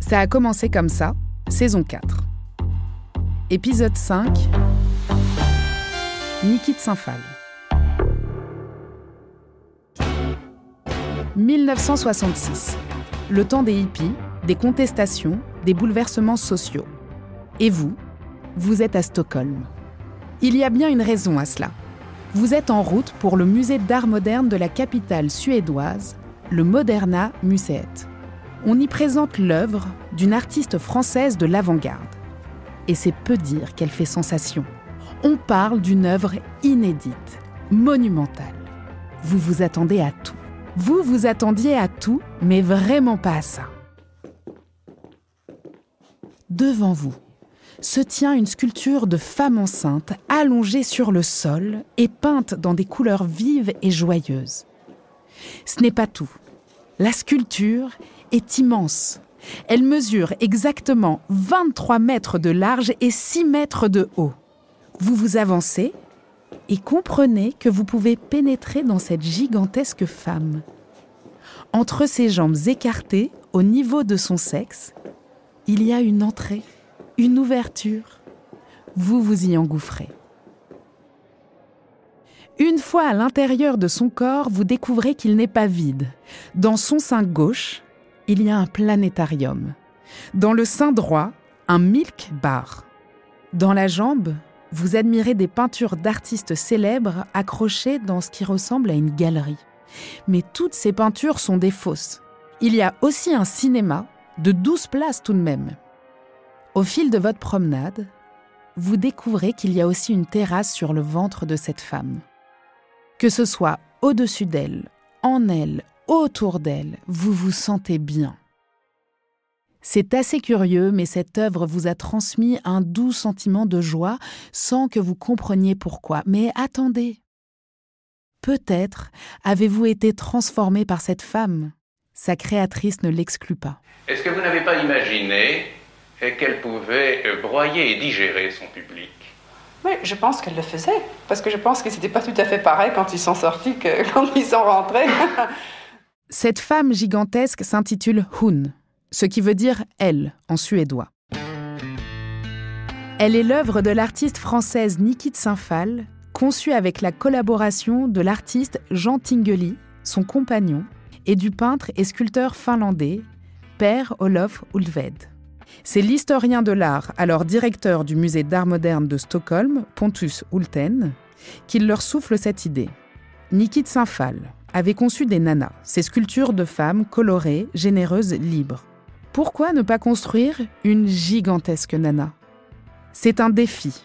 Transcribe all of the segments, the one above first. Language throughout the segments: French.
Ça a commencé comme ça, saison 4. Épisode 5, Niki de Saint-Phal. 1966, le temps des hippies, des contestations, des bouleversements sociaux. Et vous êtes à Stockholm. Il y a bien une raison à cela. Vous êtes en route pour le musée d'art moderne de la capitale suédoise, le Moderna Museet. On y présente l'œuvre d'une artiste française de l'avant-garde. Et c'est peu dire qu'elle fait sensation. On parle d'une œuvre inédite, monumentale. Vous vous attendez à tout. Vous vous attendiez à tout, mais vraiment pas à ça. Devant vous se tient une sculpture de femme enceinte allongée sur le sol et peinte dans des couleurs vives et joyeuses. Ce n'est pas tout. La sculpture est immense. Elle mesure exactement 23 mètres de large et 6 mètres de haut. Vous vous avancez et comprenez que vous pouvez pénétrer dans cette gigantesque femme. Entre ses jambes écartées, au niveau de son sexe, il y a une entrée, une ouverture. Vous vous y engouffrez. Une fois à l'intérieur de son corps, vous découvrez qu'il n'est pas vide. Dans son sein gauche, il y a un planétarium. Dans le sein droit, un milk bar. Dans la jambe, vous admirez des peintures d'artistes célèbres accrochées dans ce qui ressemble à une galerie. Mais toutes ces peintures sont des fausses. Il y a aussi un cinéma de 12 places tout de même. Au fil de votre promenade, vous découvrez qu'il y a aussi une terrasse sur le ventre de cette femme. Que ce soit au-dessus d'elle, en elle, autour d'elle, vous vous sentez bien. C'est assez curieux, mais cette œuvre vous a transmis un doux sentiment de joie sans que vous compreniez pourquoi. Mais attendez, peut-être avez-vous été transformé par cette femme. Sa créatrice ne l'exclut pas. Est-ce que vous n'avez pas imaginé qu'elle pouvait broyer et digérer son public? Oui, je pense qu'elle le faisait, parce que je pense que c'était pas tout à fait pareil quand ils sont sortis que quand ils sont rentrés. Cette femme gigantesque s'intitule Hon, ce qui veut dire « elle » en suédois. Elle est l'œuvre de l'artiste française Niki de Saint-Phal, conçue avec la collaboration de l'artiste Jean Tingeli, son compagnon, et du peintre et sculpteur finlandais Per Olof Ulved. C'est l'historien de l'art, alors directeur du musée d'art moderne de Stockholm, Pontus Hultén, qui leur souffle cette idée. Niki de Saint-Phal avait conçu des nanas, ces sculptures de femmes colorées, généreuses, libres. Pourquoi ne pas construire une gigantesque nana? C'est un défi,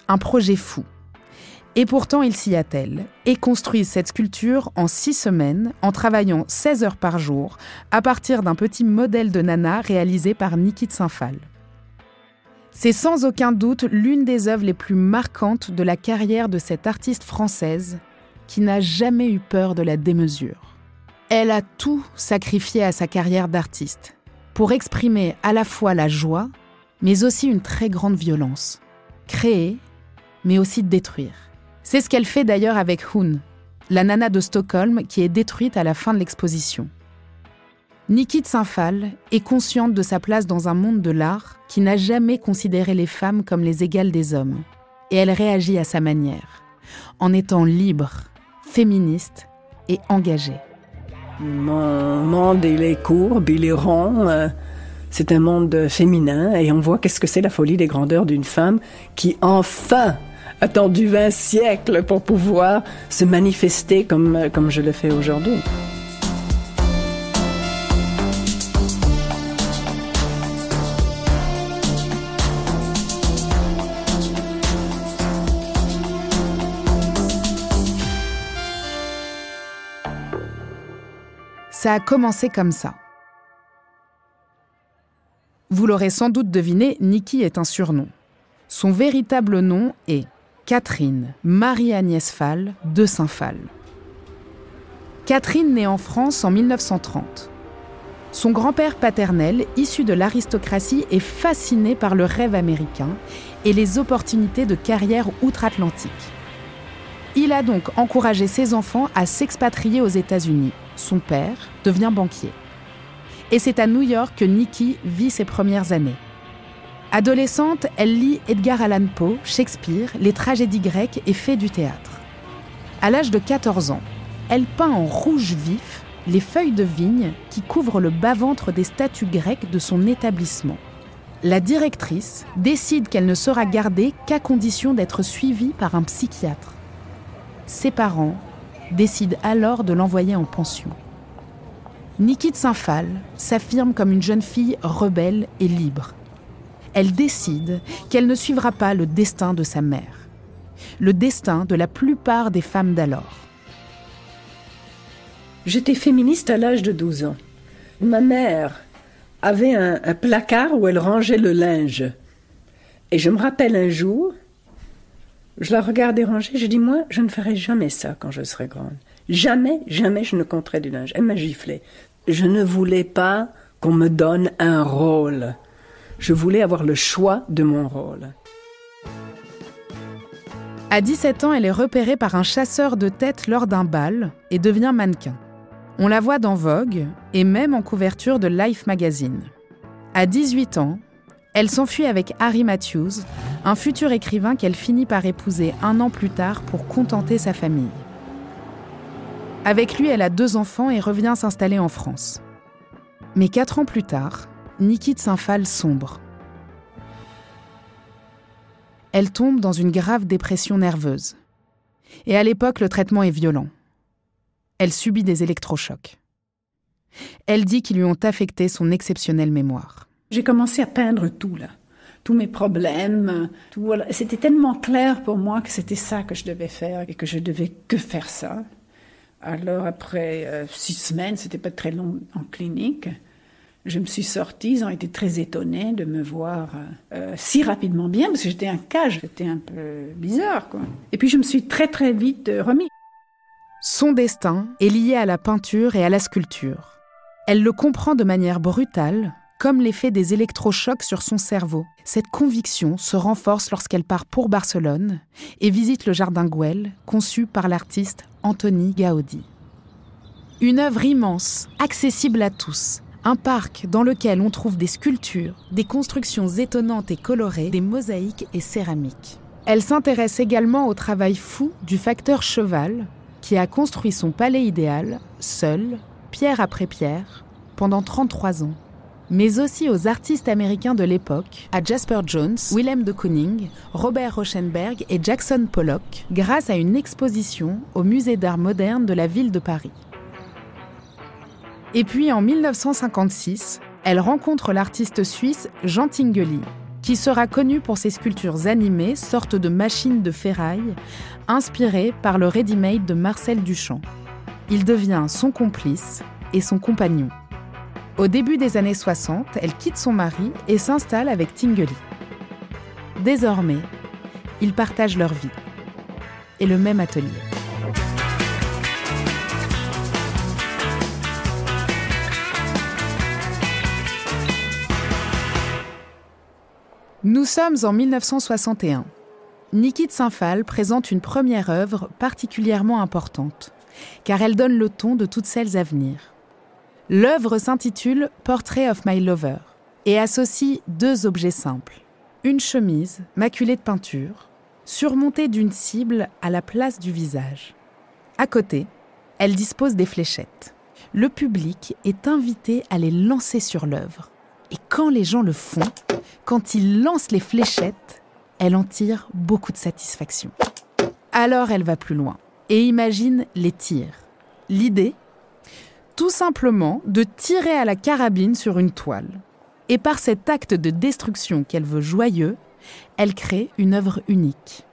un projet fou. Et pourtant, il s'y attelle et construit cette sculpture en 6 semaines, en travaillant 16 heures par jour, à partir d'un petit modèle de nana réalisé par Niki de Saint-Phal. C'est sans aucun doute l'une des œuvres les plus marquantes de la carrière de cette artiste française qui n'a jamais eu peur de la démesure. Elle a tout sacrifié à sa carrière d'artiste pour exprimer à la fois la joie, mais aussi une très grande violence. Créer, mais aussi détruire. C'est ce qu'elle fait d'ailleurs avec Hon, la nana de Stockholm qui est détruite à la fin de l'exposition. Niki de Saint-Phal est consciente de sa place dans un monde de l'art qui n'a jamais considéré les femmes comme les égales des hommes. Et elle réagit à sa manière, en étant libre, féministe et engagée. Mon monde, il est courbe, il est rond. C'est un monde féminin et on voit qu'est-ce que c'est la folie des grandeurs d'une femme qui enfin attendu 20 siècles pour pouvoir se manifester comme je le fais aujourd'hui. Ça a commencé comme ça. Vous l'aurez sans doute deviné, Niki est un surnom. Son véritable nom est Catherine Marie-Agnès Phal de Saint-Phal. Catherine naît en France en 1930. Son grand-père paternel, issu de l'aristocratie, est fasciné par le rêve américain et les opportunités de carrière outre-Atlantique. Il a donc encouragé ses enfants à s'expatrier aux États-Unis. Son père devient banquier. Et c'est à New York que Nikki vit ses premières années. Adolescente, elle lit Edgar Allan Poe, Shakespeare, les tragédies grecques et fait du théâtre. À l'âge de 14 ans, elle peint en rouge vif les feuilles de vigne qui couvrent le bas-ventre des statues grecques de son établissement. La directrice décide qu'elle ne sera gardée qu'à condition d'être suivie par un psychiatre. Ses parents décident alors de l'envoyer en pension. Nikki de Saint-Phal s'affirme comme une jeune fille rebelle et libre. Elle décide qu'elle ne suivra pas le destin de sa mère, le destin de la plupart des femmes d'alors. J'étais féministe à l'âge de 12 ans. Ma mère avait un placard où elle rangeait le linge. Et je me rappelle un jour, je la regardais ranger, je dis, moi, je ne ferai jamais ça quand je serai grande. Jamais, jamais je ne compterai du linge. Elle m'a giflé. Je ne voulais pas qu'on me donne un rôle. Je voulais avoir le choix de mon rôle. À 17 ans, elle est repérée par un chasseur de tête lors d'un bal et devient mannequin. On la voit dans Vogue et même en couverture de Life magazine. À 18 ans, elle s'enfuit avec Harry Matthews, un futur écrivain qu'elle finit par épouser 1 an plus tard pour contenter sa famille. Avec lui, elle a 2 enfants et revient s'installer en France. Mais 4 ans plus tard, Nikki de Saint-Phal sombre. Elle tombe dans une grave dépression nerveuse. Et à l'époque, le traitement est violent. Elle subit des électrochocs. Elle dit qu'ils lui ont affecté son exceptionnelle mémoire. J'ai commencé à peindre tout, là. Tous mes problèmes. Tout, voilà. C'était tellement clair pour moi que c'était ça que je devais faire et que je devais que faire ça. Alors, après 6 semaines, c'était pas très long en clinique, je me suis sortie. Ils ont été très étonnés de me voir si rapidement bien, parce que j'étais un cage. C'était un peu bizarre, quoi. Et puis, je me suis très, très vite remise. Son destin est lié à la peinture et à la sculpture. Elle le comprend de manière brutale, comme l'effet des électrochocs sur son cerveau. Cette conviction se renforce lorsqu'elle part pour Barcelone et visite le jardin Güell, conçu par l'artiste Antoni Gaudí. Une œuvre immense, accessible à tous. Un parc dans lequel on trouve des sculptures, des constructions étonnantes et colorées, des mosaïques et céramiques. Elle s'intéresse également au travail fou du facteur Cheval, qui a construit son palais idéal, seul, pierre après pierre, pendant 33 ans. Mais aussi aux artistes américains de l'époque, à Jasper Jones, Willem de Kooning, Robert Rauschenberg et Jackson Pollock, grâce à une exposition au Musée d'art moderne de la ville de Paris. Et puis en 1956, elle rencontre l'artiste suisse Jean Tinguely, qui sera connu pour ses sculptures animées, sortes de machines de ferraille, inspirées par le ready-made de Marcel Duchamp. Il devient son complice et son compagnon. Au début des années 60, elle quitte son mari et s'installe avec Tinguely. Désormais, ils partagent leur vie et le même atelier. Nous sommes en 1961. Nikki de Saint-Phal présente une première œuvre particulièrement importante, car elle donne le ton de toutes celles à venir. L'œuvre s'intitule « Portrait of my lover » et associe 2 objets simples. Une chemise maculée de peinture, surmontée d'une cible à la place du visage. À côté, elle dispose des fléchettes. Le public est invité à les lancer sur l'œuvre. Et quand les gens le font, quand ils lancent les fléchettes, elle en tire beaucoup de satisfaction. Alors elle va plus loin et imagine les tirs. L'idée ? Tout simplement de tirer à la carabine sur une toile. Et par cet acte de destruction qu'elle veut joyeux, elle crée une œuvre unique.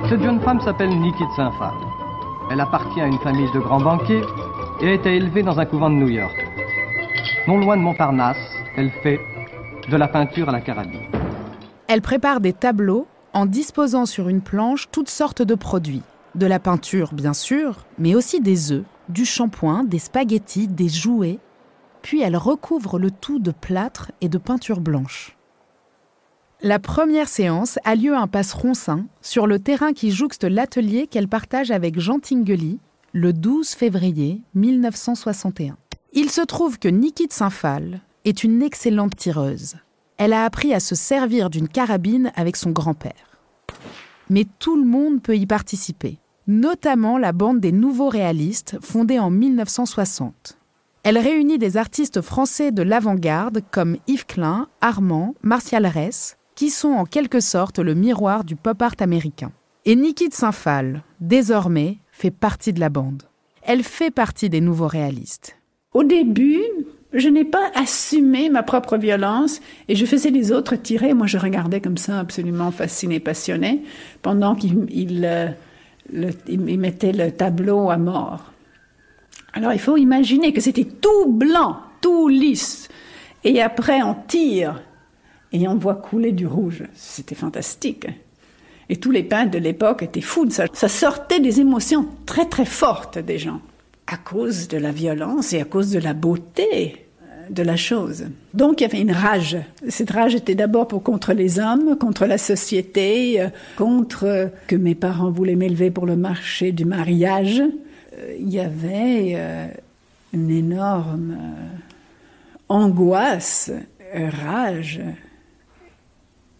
Cette jeune femme s'appelle Nikki de Saint-Phal. Elle appartient à une famille de grands banquiers et a été élevée dans un couvent de New York. Non loin de Montparnasse, elle fait de la peinture à la carabine. Elle prépare des tableaux en disposant sur une planche toutes sortes de produits. De la peinture, bien sûr, mais aussi des œufs, du shampoing, des spaghettis, des jouets. Puis elle recouvre le tout de plâtre et de peinture blanche. La première séance a lieu à un Passe-Ronsin, sur le terrain qui jouxte l'atelier qu'elle partage avec Jean Tinguely, le 12 février 1961. Il se trouve que Niki de Saint-Phal est une excellente tireuse. Elle a appris à se servir d'une carabine avec son grand-père. Mais tout le monde peut y participer, notamment la bande des Nouveaux Réalistes, fondée en 1960. Elle réunit des artistes français de l'avant-garde comme Yves Klein, Armand, Martial Ress, qui sont en quelque sorte le miroir du pop art américain. Et Niki de Saint-Phal, désormais, fait partie de la bande. Elle fait partie des Nouveaux Réalistes. Au début, je n'ai pas assumé ma propre violence et je faisais les autres tirer. Moi, je regardais comme ça, absolument fascinée, passionnée, pendant qu'il mettait le tableau à mort. Alors, il faut imaginer que c'était tout blanc, tout lisse. Et après, on tire et on voit couler du rouge. C'était fantastique. Et tous les peintres de l'époque étaient fous de ça. Ça sortait des émotions très, très fortes des gens, à cause de la violence et à cause de la beauté de la chose. Donc, il y avait une rage. Cette rage était d'abord contre les hommes, contre la société, contre que mes parents voulaient m'élever pour le marché du mariage. Il y avait une énorme angoisse, rage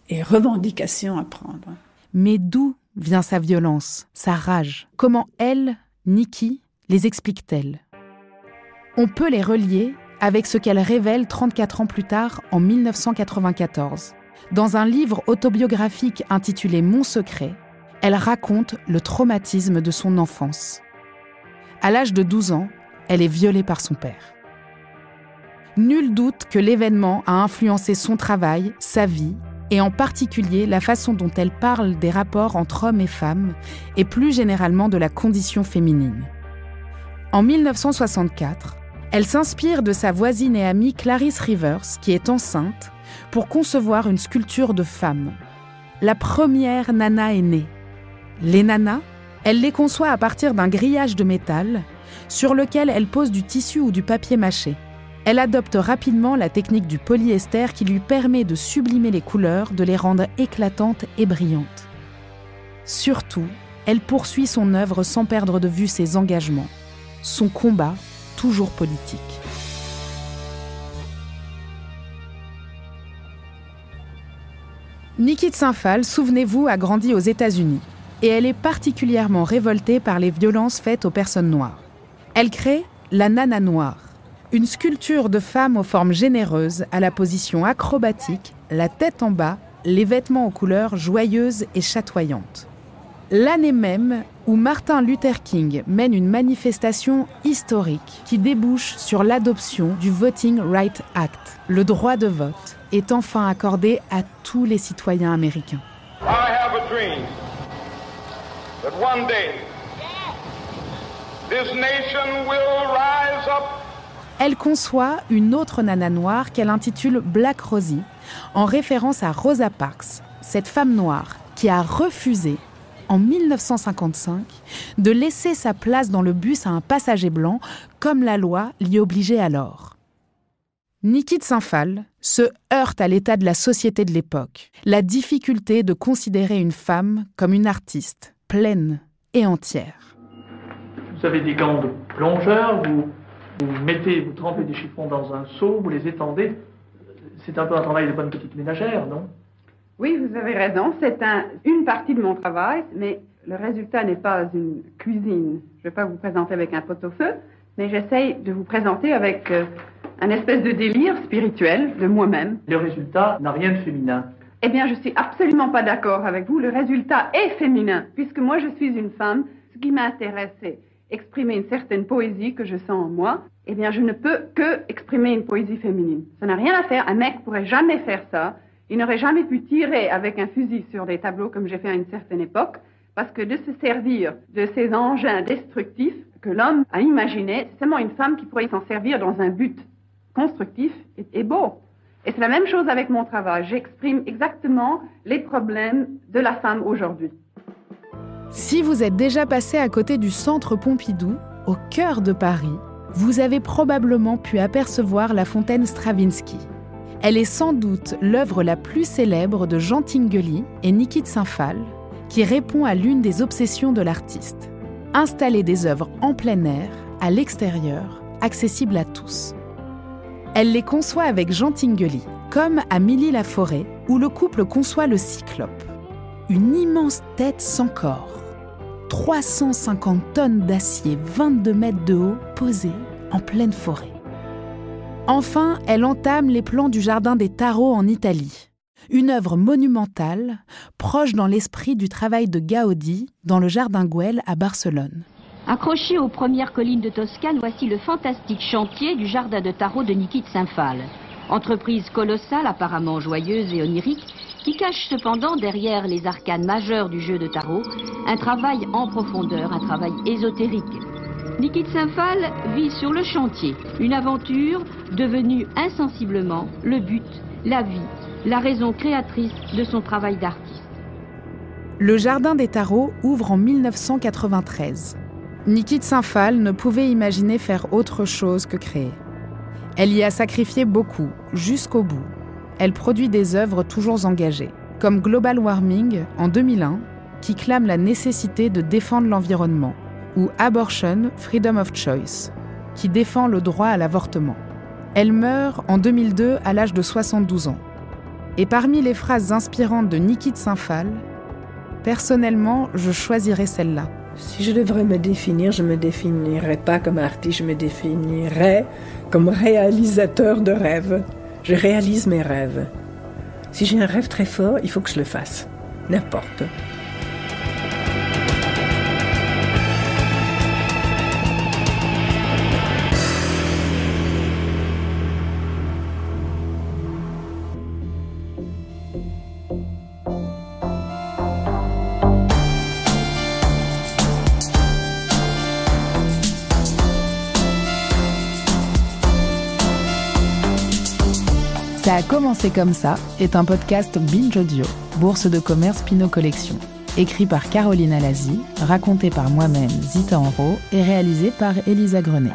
et revendication à prendre. Mais d'où vient sa violence, sa rage? Comment elle, Niki, les explique-t-elle? On peut les relier avec ce qu'elle révèle 34 ans plus tard, en 1994. Dans un livre autobiographique intitulé « Mon secret », elle raconte le traumatisme de son enfance. À l'âge de 12 ans, elle est violée par son père. Nul doute que l'événement a influencé son travail, sa vie, et en particulier la façon dont elle parle des rapports entre hommes et femmes, et plus généralement de la condition féminine. En 1964, elle s'inspire de sa voisine et amie Clarice Rivers, qui est enceinte, pour concevoir une sculpture de femme. La première nana est née. Les nanas, elle les conçoit à partir d'un grillage de métal sur lequel elle pose du tissu ou du papier mâché. Elle adopte rapidement la technique du polyester qui lui permet de sublimer les couleurs, de les rendre éclatantes et brillantes. Surtout, elle poursuit son œuvre sans perdre de vue ses engagements, son combat toujours politique. Niki de Saint-Phal, souvenez-vous, a grandi aux États-Unis et elle est particulièrement révoltée par les violences faites aux personnes noires. Elle crée la Nana Noire, une sculpture de femme aux formes généreuses, à la position acrobatique, la tête en bas, les vêtements aux couleurs joyeuses et chatoyantes. L'année même où Martin Luther King mène une manifestation historique qui débouche sur l'adoption du Voting Rights Act. Le droit de vote est enfin accordé à tous les citoyens américains. I have a dream that one day this nation will rise up. Elle conçoit une autre nana noire qu'elle intitule Black Rosie, en référence à Rosa Parks, cette femme noire qui a refusé, en 1955, de laisser sa place dans le bus à un passager blanc, comme la loi l'y obligeait alors. Niki de Saint-Phal se heurte à l'état de la société de l'époque, la difficulté de considérer une femme comme une artiste, pleine et entière. Vous avez des gants de plongeur, vous trempez des chiffons dans un seau, vous les étendez. C'est un peu un travail de bonne petite ménagère, non? Oui, vous avez raison, c'est une partie de mon travail, mais le résultat n'est pas une cuisine. Je ne vais pas vous présenter avec un pot-au-feu, mais j'essaye de vous présenter avec un espèce de délire spirituel de moi-même. Le résultat n'a rien de féminin. Eh bien, je suis absolument pas d'accord avec vous. Le résultat est féminin, puisque moi, je suis une femme. Ce qui m'intéresse, c'est exprimer une certaine poésie que je sens en moi. Eh bien, je ne peux que exprimer une poésie féminine. Ça n'a rien à faire. Un mec pourrait jamais faire ça. Il n'aurait jamais pu tirer avec un fusil sur des tableaux comme j'ai fait à une certaine époque, parce que de se servir de ces engins destructifs que l'homme a imaginés, c'est seulement une femme qui pourrait s'en servir dans un but constructif et beau. Et c'est la même chose avec mon travail. J'exprime exactement les problèmes de la femme aujourd'hui. Si vous êtes déjà passé à côté du centre Pompidou, au cœur de Paris, vous avez probablement pu apercevoir la fontaine Stravinsky. Elle est sans doute l'œuvre la plus célèbre de Jean Tinguely et Niki de Saint-Phal, qui répond à l'une des obsessions de l'artiste. Installer des œuvres en plein air, à l'extérieur, accessibles à tous. Elle les conçoit avec Jean Tinguely, comme à Milly-la-Forêt, où le couple conçoit le Cyclope. Une immense tête sans corps. 350 tonnes d'acier, 22 mètres de haut, posée en pleine forêt. Enfin, elle entame les plans du Jardin des Tarot en Italie. Une œuvre monumentale, proche dans l'esprit du travail de Gaudi dans le Jardin Güell à Barcelone. Accroché aux premières collines de Toscane, voici le fantastique chantier du Jardin de Tarot de Niki de Saint-Phal. Entreprise colossale, apparemment joyeuse et onirique, qui cache cependant derrière les arcanes majeures du jeu de tarot un travail en profondeur, un travail ésotérique. Niki de Saint-Phal vit sur le chantier, une aventure devenue insensiblement le but, la vie, la raison créatrice de son travail d'artiste. Le Jardin des Tarots ouvre en 1993. Niki de Saint-Phal ne pouvait imaginer faire autre chose que créer. Elle y a sacrifié beaucoup, jusqu'au bout. Elle produit des œuvres toujours engagées, comme Global Warming en 2001, qui clame la nécessité de défendre l'environnement, ou Abortion, Freedom of Choice, qui défend le droit à l'avortement. Elle meurt en 2002 à l'âge de 72 ans. Et parmi les phrases inspirantes de Niki de Saint-Phal, personnellement, je choisirais celle-là. Si je devrais me définir, je ne me définirais pas comme artiste, je me définirais comme réalisateur de rêves. Je réalise mes rêves. Si j'ai un rêve très fort, il faut que je le fasse. N'importe. Ça a commencé comme ça est un podcast Binge Audio, bourse de commerce Pinot Collection. Écrit par Caroline Alazi, raconté par moi-même Zita Enro et réalisé par Elisa Grenet.